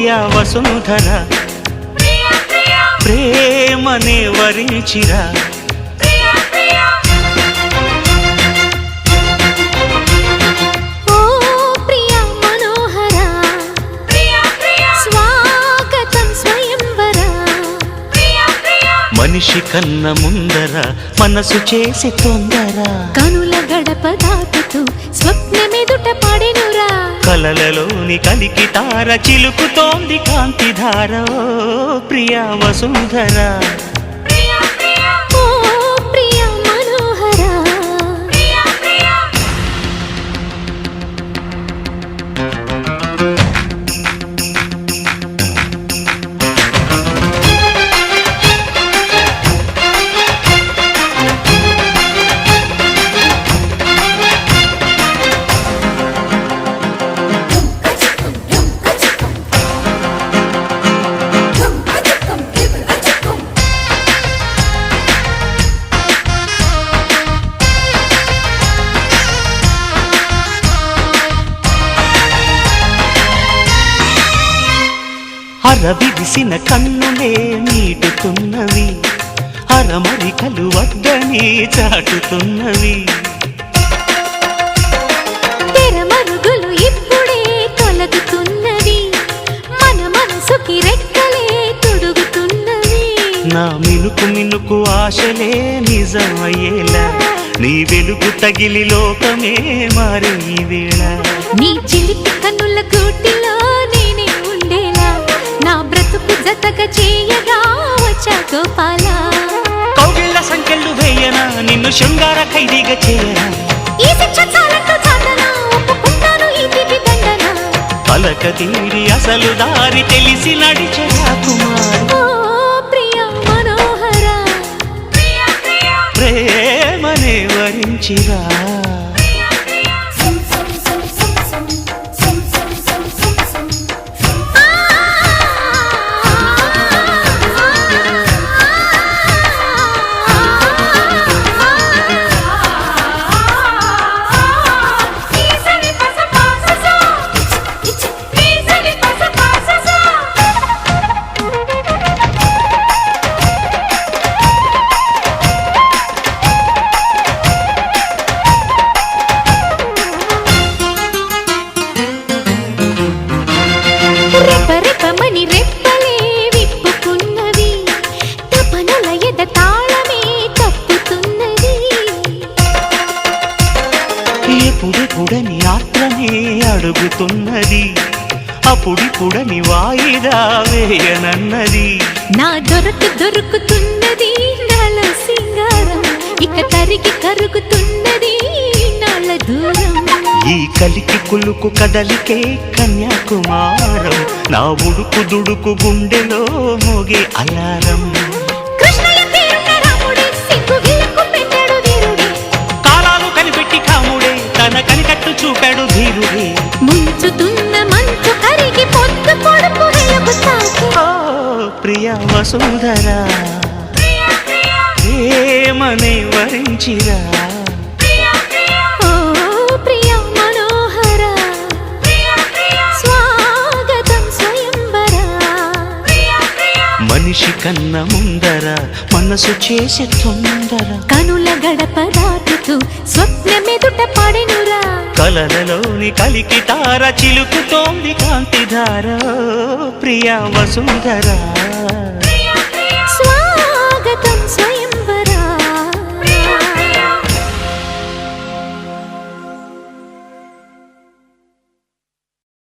ప్రియా వసుంధర ప్రేమనే వరించిరా మనిషి కన్న ముందర మనసు చేసి తొందర కనుల గడప దాటుతూ స్వప్నమెదుట పడెనురా కలలలోని కలికి తార చిలుకుతోంది కాంతిధార ప్రియా వసుంధర అరవిరిసిన కన్నులే నీటుతున్నవి అరమరికలు వద్దని చాటుతున్నవి తెరమరుగులు ఇప్పుడే తొలగుతున్నవి మన మనసుకి రెక్కలే తొడుగుతున్నవి నా మినుకు మినుకు ఆశలే నిజమయ్యేలా నీ వెలుగు తగిలి లోకమే మారే ఈ వేళ నీ చిలిపి కన్నుల కూటిలో నేనే ఉండేలా నా బ్రతుకు జతగా చేయగా వచ్చా గోపాల కౌగిళ్ళ సంఖ్యలు వేయనా నిన్ను శృంగార ఖైదీగా చేయనా ఈ శిక్ష చాలంటూ చాటనా ఒప్పుకుంటాను ఈ తిథి దండన పలక తీరి అసలు దారి తెలిసి నడిచే కుమార్ ఓ ప్రియా మనోహర ప్రేమనే వరించిరా రెప్పమని రెప్పలే విప్పుకున్నవి తపనల ఎద తాళమే తప్పుతున్నది ఎప్పుడెప్పుడని ఆత్రమే అడుగుతున్నది అప్పుడిప్పుడని వాయిదా వేయనన్నది నా దొరుకుతున్నది నాల సింగారం ఇక తరిగి కరుగుతున్నది నాల దూరం ఈ కలికి కులుకు కదలికే కన్యాకుమారం నా ఉడుకు దుడుకు గుండెలో మోగే అలారం కాలాలు కనిపెట్టి కాముడే తన కనికట్టు చూపాడు ధీరుడే ముంచుతున్న మంచు కరిగి పొద్దు పొడుపు ఓ ప్రియా వసుంధర ఏమనే వరించిరా మనిషి కన్న ముందర మనసు చేసే తొందర కనుల గడప దాటుతూ స్వప్నమెదుట పడెనురా కలలలోని కలికి తార చిలుకుతోంది కాంతిధార ప్రియా వసుంధర